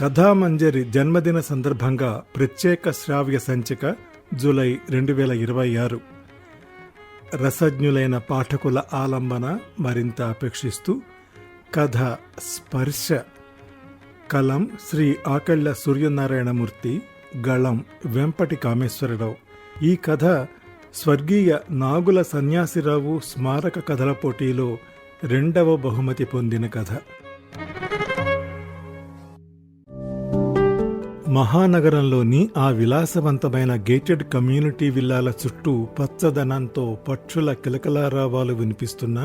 కథామంజరి జన్మదిన సందర్భంగా ప్రత్యేక శ్రావ్య సంచిక జూలై 2026. రసజ్ఞులైన పాఠకుల ఆలంబన మరింత అపేక్షిస్తూ కథ స్పర్శ. కలం శ్రీ ఆకళ్ల సూర్యనారాయణమూర్తి, గళం వెంపటి కామేశ్వరరావు. ఈ కథ స్వర్గీయ నాగుల సన్యాసిరావు స్మారక కథల పోటీలో 2వ బహుమతి పొందిన కథ. మహానగరంలోని ఆ విలాసవంతమైన గేటెడ్ కమ్యూనిటీ విల్లాల చుట్టూ పచ్చదనంతో పక్షుల కిలకలారావాలు వినిపిస్తున్నా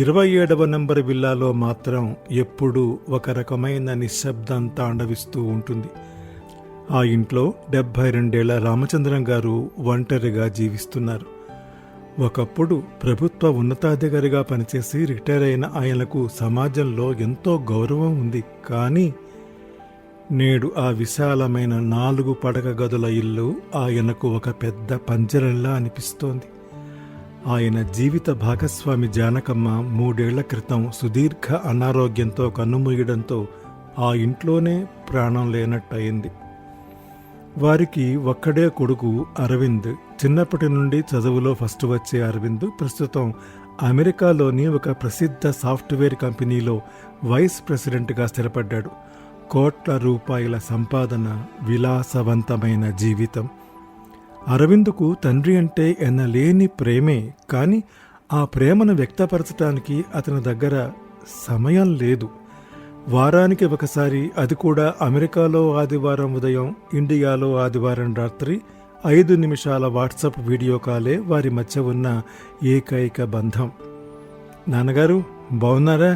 27వ నంబర్ విల్లాలో మాత్రం ఎప్పుడూ ఒక రకమైన నిశ్శబ్దం తాండవిస్తూ ఉంటుంది. ఆ ఇంట్లో 72 ఏళ్ల రామచంద్రం గారు ఒంటరిగా జీవిస్తున్నారు. ఒకప్పుడు ప్రభుత్వ ఉన్నతాధికారిగా పనిచేసి రిటైర్ అయిన ఆయనకు సమాజంలో ఎంతో గౌరవం ఉంది. కానీ నేడు ఆ విశాలమైన 4 పడక గదుల ఇల్లు ఆయనకు ఒక పెద్ద పంజరంలా అనిపిస్తోంది. ఆయన జీవిత భాగస్వామి జానకమ్మ 3 ఏళ్ల క్రితం సుదీర్ఘ అనారోగ్యంతో కన్నుమూయడంతో ఆ ఇంట్లోనే ప్రాణం లేనట్టయింది. వారికి ఒక్కడే కొడుకు అరవింద్. చిన్నప్పటి నుండి చదువులో ఫస్ట్ వచ్చే అరవింద్ ప్రస్తుతం అమెరికాలోని ఒక ప్రసిద్ధ సాఫ్ట్వేర్ కంపెనీలో వైస్ ప్రెసిడెంట్గా స్థిరపడ్డాడు. కోట్ల రూపాయల సంపాదన, విలాసవంతమైన జీవితం. అరవింద్కు తండ్రి అంటే ఎనలేని ప్రేమే. కానీ ఆ ప్రేమను వ్యక్తపరచడానికి అతని దగ్గర సమయం లేదు. వారానికి ఒకసారి, అది కూడా అమెరికాలో ఆదివారం ఉదయం, ఇండియాలో ఆదివారం రాత్రి 5 నిమిషాల వాట్సాప్ వీడియో కాలే వారి మధ్య ఉన్న ఏకైక బంధం. నాన్నగారు బాగున్నారా?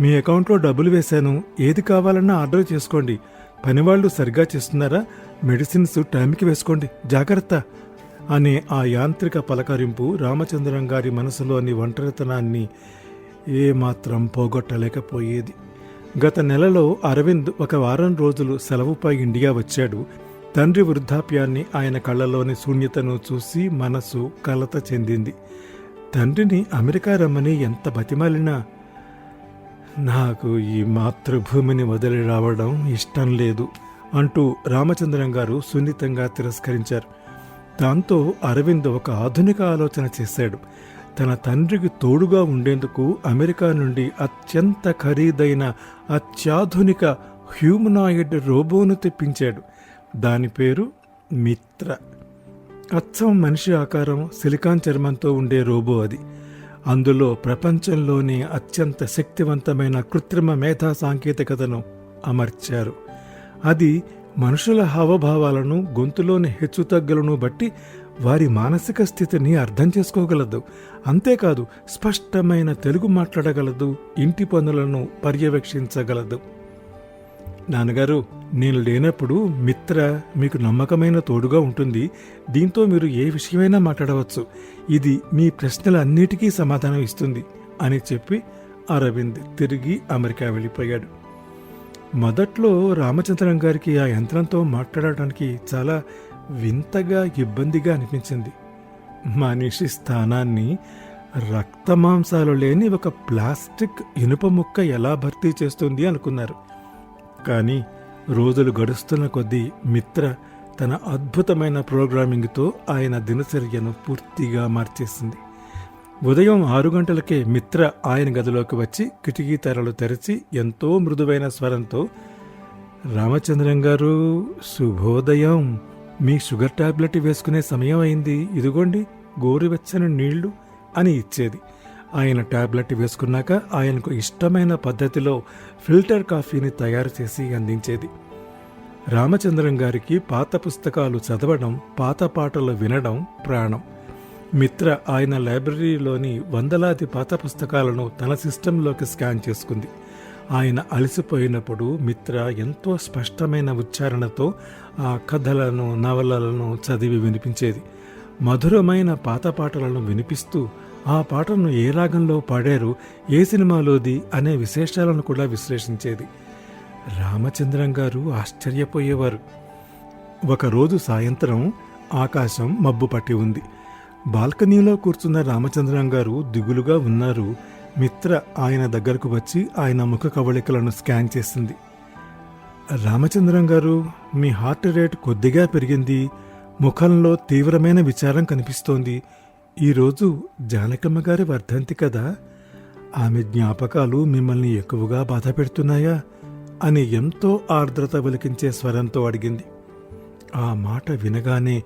మీ అకౌంట్లో డబ్బులు వేశాను, ఏది కావాలన్నా ఆర్డర్ చేసుకోండి. పనివాళ్లు సరిగా చేస్తున్నారా? మెడిసిన్స్ టైంకి వేసుకోండి, జాగ్రత్త అనే ఆ యాంత్రిక పలకరింపు రామచంద్రం గారి మనసులోని ఒంటరితనాన్ని ఏమాత్రం పోగొట్టలేకపోయేది. గత నెలలో అరవింద్ ఒక వారం రోజులు సెలవుపై ఇండియా వచ్చాడు. తండ్రి వృద్ధాప్యాన్ని, ఆయన కళ్ళలోని శూన్యతను చూసి మనసు కలత చెందింది. తండ్రిని అమెరికా రమ్మని ఎంత బతిమాలినా నాకు ఈ మాతృభూమిని వదిలి రావడం ఇష్టం లేదు అంటూ రామచంద్రం గారు సున్నితంగా తిరస్కరించారు. దాంతో అరవింద్ ఒక ఆధునిక ఆలోచన చేశాడు. తన తండ్రికి తోడుగా ఉండేందుకు అమెరికా నుండి అత్యంత ఖరీదైన అత్యాధునిక హ్యూమనాయిడ్ రోబోను తెప్పించాడు. దాని పేరు మిత్ర. అచ్చం మనిషి ఆకారం, సిలికాన్ చర్మంతో ఉండే రోబో అది. అందులో ప్రపంచంలోనే అత్యంత శక్తివంతమైన కృత్రిమ మేధా సాంకేతికతను అమర్చారు. అది మనుషుల హావభావాలను, గొంతులోని హెచ్చుతగ్గులను బట్టి వారి మానసిక స్థితిని అర్థం చేసుకోగలదు. అంతేకాదు, స్పష్టమైన తెలుగు మాట్లాడగలదు, ఇంటి పనులను పర్యవేక్షించగలదు. నాన్నగారు, నేను లేనప్పుడు మిత్ర మీకు నమ్మకమైన తోడుగా ఉంటుంది. దీంతో మీరు ఏ విషయమైనా మాట్లాడవచ్చు. ఇది మీ ప్రశ్నలన్నిటికీ సమాధానం ఇస్తుంది అని చెప్పి అరవింద్ తిరిగి అమెరికా వెళ్ళిపోయాడు. మొదట్లో రామచంద్రం గారికి ఆ యంత్రంతో మాట్లాడటానికి చాలా వింతగా, ఇబ్బందిగా అనిపించింది. మనిషి స్థానాన్ని రక్తమాంసాలు లేని ఒక ప్లాస్టిక్ ఇనుప ముక్క ఎలా భర్తీ చేస్తుంది అనుకున్నారు. కానీ రోజులు గడుస్తున్న కొద్దీ మిత్ర తన అద్భుతమైన ప్రోగ్రామింగ్తో ఆయన దినచర్యను పూర్తిగా మార్చేసింది. ఉదయం 6 గంటలకే మిత్ర ఆయన గదిలోకి వచ్చి కిటికీ తెరలు తెరిచి ఎంతో మృదువైన స్వరంతో, రామచంద్రం గారు శుభోదయం, మీ షుగర్ టాబ్లెట్ వేసుకునే సమయం అయింది, ఇదిగోండి గోరువెచ్చని నీళ్లు అని ఇచ్చేది. ఆయన టాబ్లెట్ వేసుకున్నాక ఆయనకు ఇష్టమైన పద్ధతిలో ఫిల్టర్ కాఫీని తయారు చేసి అందించేది. రామచంద్రం గారికి పాత పుస్తకాలు చదవడం, పాత పాటలు వినడం ప్రాణం. మిత్ర ఆయన లైబ్రరీలోని వందలాది పాత పుస్తకాలను తన సిస్టంలోకి స్కాన్ చేసుకుంది. ఆయన అలసిపోయినప్పుడు మిత్ర ఎంతో స్పష్టమైన ఉచ్చారణతో ఆ కథలను, నవలలను చదివి వినిపించేది. మధురమైన పాత పాటలను వినిపిస్తూ ఆ పాటను ఏ రాగంలో పాడారు, ఏ సినిమాలోది అనే విశేషాలను కూడా విశ్లేషించేది. రామచంద్రం గారు ఆశ్చర్యపోయేవారు. ఒకరోజు సాయంత్రం ఆకాశం మబ్బు పట్టి ఉంది. బాల్కనీలో కూర్చున్న రామచంద్రం గారు దిగులుగా ఉన్నారు. మిత్ర ఆయన దగ్గరకు వచ్చి ఆయన ముఖ కవళికలను స్కాన్ చేసింది. రామచంద్రం గారు, మీ హార్ట్ రేట్ కొద్దిగా పెరిగింది, ముఖంలో తీవ్రమైన విచారం కనిపిస్తోంది. ఈరోజు జానకమ్మ గారి వర్ధంతి కదా, ఆమె జ్ఞాపకాలు మిమ్మల్ని ఎక్కువగా బాధ పెడుతున్నాయా అని ఎంతో ఆర్ద్రత వెలికించే స్వరంతో అడిగింది. ఆ మాట వినగానే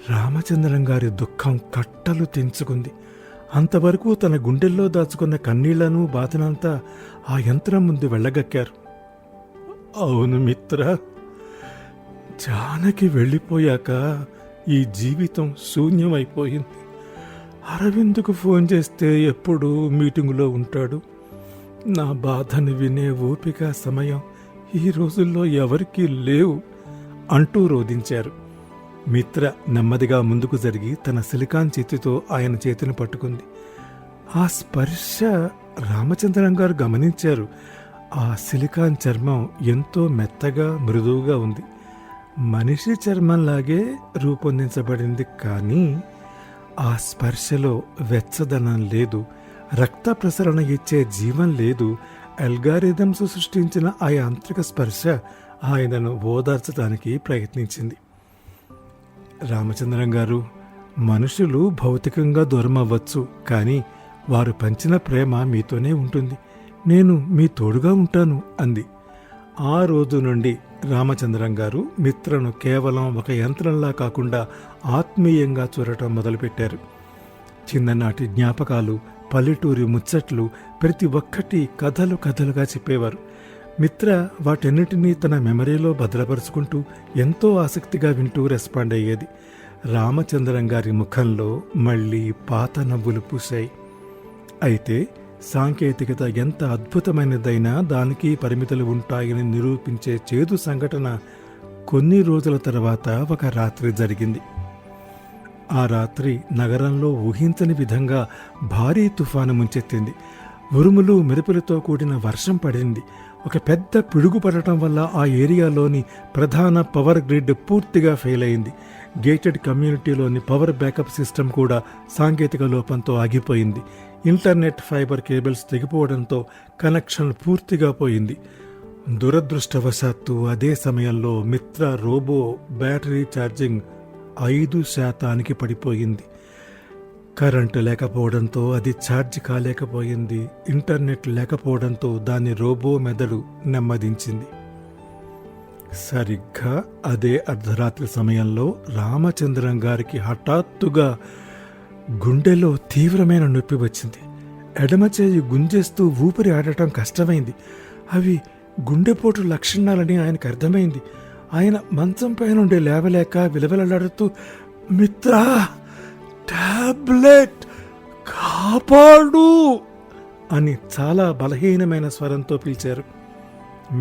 రామచంద్రం గారి దుఃఖం కట్టలు తెంచుకుంది. అంతవరకు తన గుండెల్లో దాచుకున్న కన్నీళ్లను బాధనంతా ఆ యంత్రం ముందు వెళ్ళగక్కారు. అవును మిత్ర, జానకి వెళ్ళిపోయాక ఈ జీవితం శూన్యమైపోయింది. అరవింద్కు ఫోన్ చేస్తే ఎప్పుడూ మీటింగులో ఉంటాడు. నా బాధను వినే ఓపిక, సమయం ఈ రోజుల్లో ఎవరికీ లేవు అంటూ రోదించారు. మిత్ర నెమ్మదిగా ముందుకు జరిగి తన సిలికాన్ చేతితో ఆయన చేతిని పట్టుకుంది. ఆ స్పర్శ రామచంద్రం గారు గమనించారు. ఆ సిలికాన్ చర్మం ఎంతో మెత్తగా, మృదువుగా ఉంది. మనిషి చర్మంలాగే రూపొందించబడింది, కానీ ఆ స్పర్శలో వెచ్చదనం లేదు, రక్త ప్రసరణ ఇచ్చే జీవం లేదు. అల్గారిథమ్స్ సృష్టించిన ఆ యాంత్రిక స్పర్శ ఆయనను ఓదార్చడానికి ప్రయత్నించింది. రామచంద్రం గారు, మనుషులు భౌతికంగా దూరం అవ్వచ్చు, కానీ వారు పంచిన ప్రేమ మీతోనే ఉంటుంది. నేను మీ తోడుగా ఉంటాను అంది. ఆ రోజు నుండి రామచంద్రం గారు మిత్రను కేవలం ఒక యంత్రంలా కాకుండా ఆత్మీయంగా చూడటం మొదలుపెట్టారు. చిన్ననాటి జ్ఞాపకాలు, పల్లెటూరి ముచ్చట్లు ప్రతి ఒక్కటి కథలు కథలుగా చెప్పేవారు. మిత్ర వాటన్నిటినీ తన మెమరీలో భద్రపరుచుకుంటూ ఎంతో ఆసక్తిగా వింటూ రెస్పాండ్ అయ్యేది. రామచంద్రం గారి ముఖంలో మళ్ళీ పాత నవ్వులు పూశాయి. అయితే సాంకేతికత ఎంత అద్భుతమైనదైనా దానికి పరిమితులు ఉంటాయని నిరూపించే చేదు సంఘటన కొన్ని రోజుల తర్వాత ఒక రాత్రి జరిగింది. ఆ రాత్రి నగరంలో ఊహించని విధంగా భారీ తుఫాను ముంచెత్తింది. ఉరుములు, మెరుపులతో కూడిన వర్షం పడింది. ఒక పెద్ద పిడుగు పడటం వల్ల ఆ ఏరియాలోని ప్రధాన పవర్ గ్రిడ్ పూర్తిగా ఫెయిల్ అయింది. గేటెడ్ కమ్యూనిటీలోని పవర్ బ్యాకప్ సిస్టమ్ కూడా సాంకేతిక లోపంతో ఆగిపోయింది. ఇంటర్నెట్ ఫైబర్ కేబుల్స్ తెగిపోవడంతో కనెక్షన్ పూర్తిగా పోయింది. దురదృష్టవశాత్తు అదే సమయంలో మిత్ర రోబో బ్యాటరీ ఛార్జింగ్ 5% పడిపోయింది. కరెంటు లేకపోవడంతో అది ఛార్జ్ కాలేకపోయింది. ఇంటర్నెట్ లేకపోవడంతో దాని రోబో మెదడు నెమ్మదించింది. సరిగ్గా అదే అర్ధరాత్రి సమయంలో రామచంద్రం గారికి హఠాత్తుగా గుండెలో తీవ్రమైన నొప్పి వచ్చింది. ఎడమ చేయి గుంజేస్తూ ఊపిరి ఆడటం కష్టమైంది. అవి గుండెపోటు లక్షణాలని ఆయనకు అర్థమైంది. ఆయన మంచంపై నుండి లేవలేక విలవిలలాడుతూ, మిత్రా, టాబ్లెట్ కాపాడు అని చాలా బలహీనమైన స్వరంతో పిలిచారు.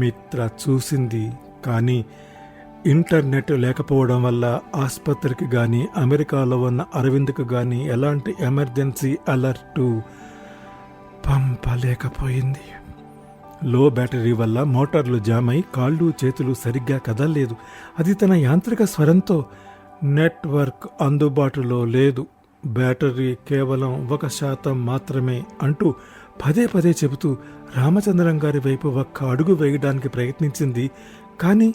మిత్ర చూసింది, కానీ ఇంటర్నెట్ లేకపోవడం వల్ల ఆసుపత్రికి కానీ అమెరికాలో ఉన్న అరవింద్కు కానీ ఎలాంటి ఎమర్జెన్సీ అలర్టు పంపలేకపోయింది. లో బ్యాటరీ వల్ల మోటార్లు జామ్ అయి కాళ్ళు చేతులు సరిగ్గా కదలలేదు. అది తన యాంత్రిక స్వరంతో, నెట్వర్క్ అందుబాటులో లేదు, బ్యాటరీ కేవలం 1% మాత్రమే అంటూ పదే పదే చెబుతూ రామచంద్రం గారి వైపు ఒక్క అడుగు వేయడానికి ప్రయత్నించింది. కానీ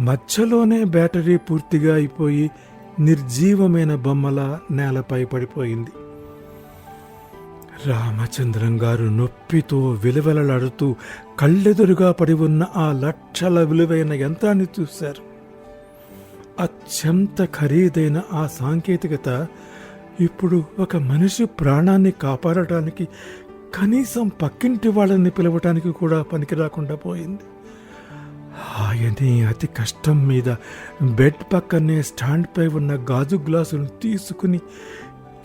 మధ్యలోనే బ్యాటరీ పూర్తిగా అయిపోయి నిర్జీవమైన బొమ్మల నేలపై పడిపోయింది. రామచంద్రం గారు నొప్పితో విలవెలలాడుతూ కళ్ళెదురుగా పడి ఉన్న ఆ లక్షల విలువైన యంత్రాన్ని చూశారు. అత్యంత ఖరీదైన ఆ సాంకేతికత ఇప్పుడు ఒక మనిషి ప్రాణాన్ని కాపాడటానికి, కనీసం పక్కింటి వాళ్ళని పిలవటానికి కూడా పనికిరాకుండా పోయింది. ఆయనే అతి కష్టం మీద బెడ్ పక్కనే స్టాండ్పై ఉన్న గాజు గ్లాసును తీసుకుని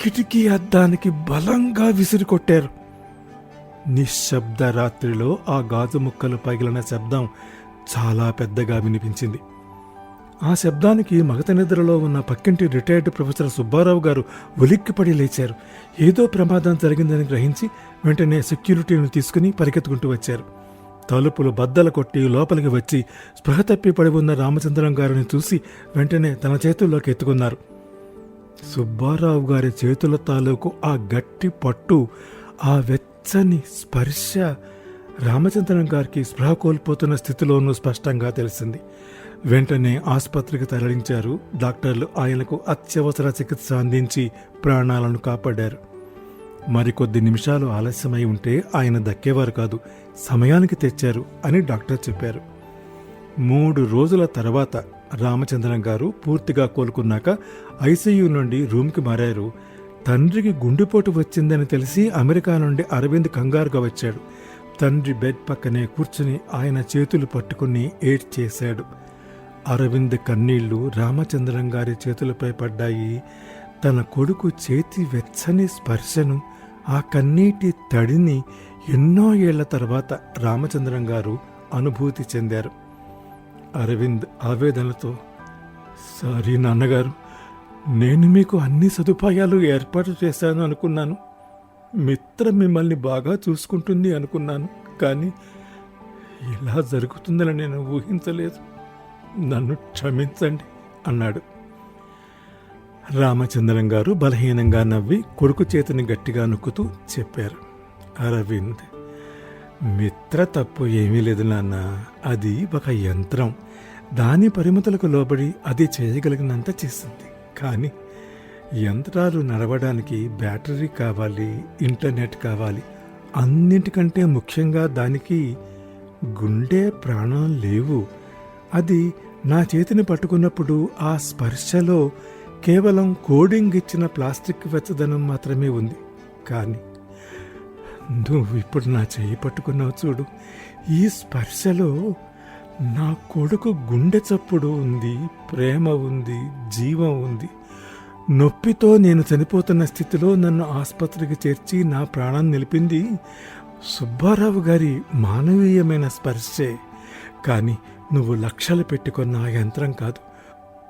కిటికీ అద్దానికి బలంగా విసిరికొట్టారు. నిశ్శబ్ద రాత్రిలో ఆ గాజు ముక్కలు పగిలిన శబ్దం చాలా పెద్దగా వినిపించింది. ఆ శబ్దానికి మగత నిద్రలో ఉన్న పక్కింటి రిటైర్డ్ ప్రొఫెసర్ సుబ్బారావు గారు ఉలిక్కిపడి లేచారు. ఏదో ప్రమాదం జరిగిందని గ్రహించి వెంటనే సెక్యూరిటీని తీసుకుని పరిగెత్తుకుంటూ వచ్చారు. తలుపులు బద్దలు కొట్టి లోపలికి వచ్చి స్పృహ తప్పి పడి ఉన్న రామచంద్రం గారిని చూసి వెంటనే తన చేతుల్లోకి ఎత్తుకున్నారు. సుబ్బారావు గారి చేతుల తాలూకు ఆ గట్టి పట్టు, ఆ వెచ్చని స్పర్శ రామచంద్రం గారికి స్పృహ కోల్పోతున్న స్థితిలోనూ స్పష్టంగా తెలిసింది. వెంటనే ఆసుపత్రికి తరలించారు. డాక్టర్లు ఆయనకు అత్యవసర చికిత్స అందించి ప్రాణాలను కాపాడారు. మరికొద్ది నిమిషాలు ఆలస్యమై ఉంటే ఆయన దక్కేవారు కాదు. సమయానికి తెచ్చారు అని డాక్టర్ చెప్పారు. 3 రోజుల తర్వాత రామచంద్రం గారు పూర్తిగా కోలుకున్నాక ఐసీయూ నుండి రూమ్కి మారారు. తండ్రికి గుండెపోటు వచ్చిందని తెలిసి అమెరికా నుండి అరవింద్ కంగారుగా వచ్చాడు. తండ్రి బెడ్ పక్కనే కూర్చుని ఆయన చేతులు పట్టుకుని ఏడ్చేశాడు. అరవింద్ కన్నీళ్లు రామచంద్రం గారి చేతులపై పడ్డాయి. తన కొడుకు చేతి వెచ్చని స్పర్శను, ఆ కన్నీటి తడిని ఎన్నో ఏళ్ల తర్వాత రామచంద్రం గారు అనుభూతి చెందారు. అరవింద్ ఆవేదనతో, సారీ నాన్నగారు, నేను మీకు అన్ని సదుపాయాలు ఏర్పాటు చేశాను అనుకున్నాను. మిత్ర మిమ్మల్ని బాగా చూసుకుంటుంది అనుకున్నాను. కానీ ఇలా జరుగుతుందని నేను ఊహించలేదు. నన్ను క్షమించండి అన్నాడు. రామచంద్రం గారు బలహీనంగా నవ్వి కొడుకు చేతిని గట్టిగా నొక్కుతూ చెప్పారు, అరవింద్, మిత్ర తప్పు ఏమీ లేదు నాన్న. అది ఒక యంత్రం. దాని పరిమితులకు లోబడి అది చేయగలిగినంత చేసింది. కానీ యంత్రాలు నడవడానికి బ్యాటరీ కావాలి, ఇంటర్నెట్ కావాలి. అన్నింటికంటే ముఖ్యంగా దానికి గుండె, ప్రాణం లేవు. అది నా చేతిని పట్టుకున్నప్పుడు ఆ స్పర్శలో కేవలం కోడింగ్ ఇచ్చిన ప్లాస్టిక్ వెచ్చదనం మాత్రమే ఉంది. కానీ నువ్వు ఇప్పుడు నా చెయ్యి పట్టుకున్నావు చూడు, ఈ స్పర్శలో నా కొడుకు గుండె చప్పుడు ఉంది, ప్రేమ ఉంది, జీవం ఉంది. నొప్పితో నేను చనిపోతున్న స్థితిలో నన్ను ఆసుపత్రికి చేర్చి నా ప్రాణం నిలిపింది సుబ్బారావు గారి మానవీయమైన స్పర్శే. కానీ నువ్వు లక్షలు పెట్టుకున్న ఆ యంత్రం కాదు.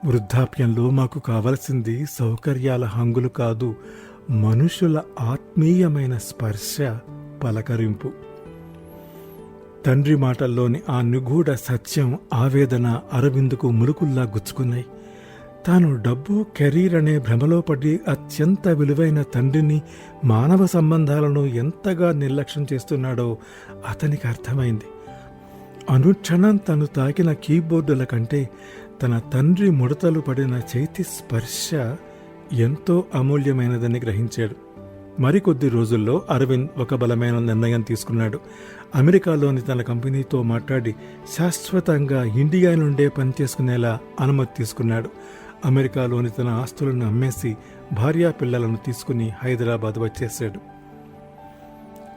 వృద్ధాప్యంలో మాకు కావలసింది సౌకర్యాల హంగులు కాదు, మనుషుల ఆత్మీయమైన స్పర్శ, పలకరింపు. తండ్రి మాటల్లోని ఆ నిగూఢ సత్యం, ఆవేదన అరవిందుకు ములుకుల్లా గుచ్చుకున్నాయి. తాను డబ్బు, కెరీర్ అనే భ్రమలో పడి అత్యంత విలువైన తండ్రిని, మానవ సంబంధాలను ఎంతగా నిర్లక్ష్యం చేస్తున్నాడో అతనికి అర్థమైంది. అనుక్షణం తను తాకిన కీబోర్డుల కంటే తన తండ్రి ముడతలు పడిన చేతి స్పర్శ ఎంతో అమూల్యమైనదని గ్రహించాడు. మరికొద్ది రోజుల్లో అరవింద్ ఒక బలమైన నిర్ణయం తీసుకున్నాడు. అమెరికాలోని తన కంపెనీతో మాట్లాడి శాశ్వతంగా ఇండియా నుండే పనిచేసుకునేలా అనుమతి తీసుకున్నాడు. అమెరికాలోని తన ఆస్తులను అమ్మేసి భార్యా పిల్లలను తీసుకుని హైదరాబాద్ వచ్చేశాడు.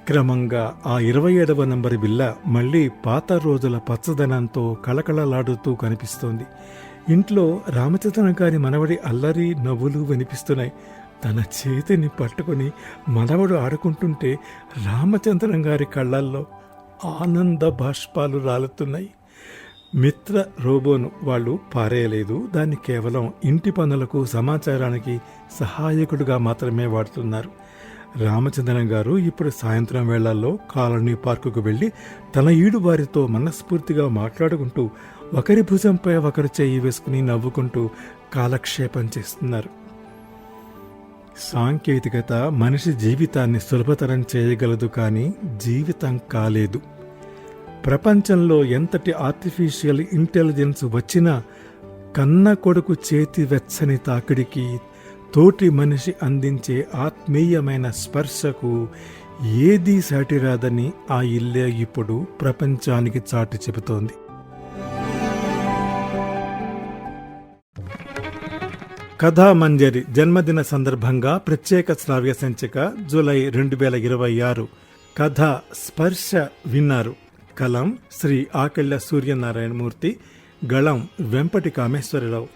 క్రమంగా ఆ 27వ నంబరు విల్లా మళ్లీ పాత రోజుల పచ్చదనంతో కళకళలాడుతూ కనిపిస్తోంది. ఇంట్లో రామచంద్రం గారి మనవడి అల్లరి నవ్వులు వినిపిస్తున్నాయి. తన చేతిని పట్టుకుని మనవడు ఆడుకుంటుంటే రామచంద్రం గారి కళ్ళల్లో ఆనంద బాష్పాలు రాలుతున్నాయి. మిత్ర రోబోను వాళ్ళు పారేయలేదు. దాన్ని కేవలం ఇంటి పనులకు, సమాచారానికి సహాయకుడిగా మాత్రమే వాడుతున్నారు. రామచంద్రం గారు ఇప్పుడు సాయంత్రం వేళల్లో కాలనీ పార్కుకు వెళ్లి తన ఈడు వారితో మనస్ఫూర్తిగా మాట్లాడుకుంటూ ఒకరి భుజంపై ఒకరు చెయ్యి వేసుకుని నవ్వుకుంటూ కాలక్షేపం చేస్తున్నారు. సాంకేతికత మనిషి జీవితాన్ని సులభతరం చేయగలదు, కానీ జీవితం కాలేదు. ప్రపంచంలో ఎంతటి ఆర్టిఫిషియల్ ఇంటెలిజెన్స్ వచ్చినా కన్న కొడుకు చేతి వెచ్చని తాకిడికి, తోటి మనిషి అందించే ఆత్మీయమైన స్పర్శకు ఏదీ సాటిరాదని ఆ ఇల్లే ఇప్పుడు ప్రపంచానికి చాటి చెబుతోంది. కథామంజరి జన్మదిన సందర్భంగా ప్రత్యేక శ్రావ్య సంచిక జూలై 2026 కథ స్పర్శ విన్నారు. కలం శ్రీ ఆకెళ్ల సూర్యనారాయణమూర్తి, గళం వెంపటి కామేశ్వరరావు.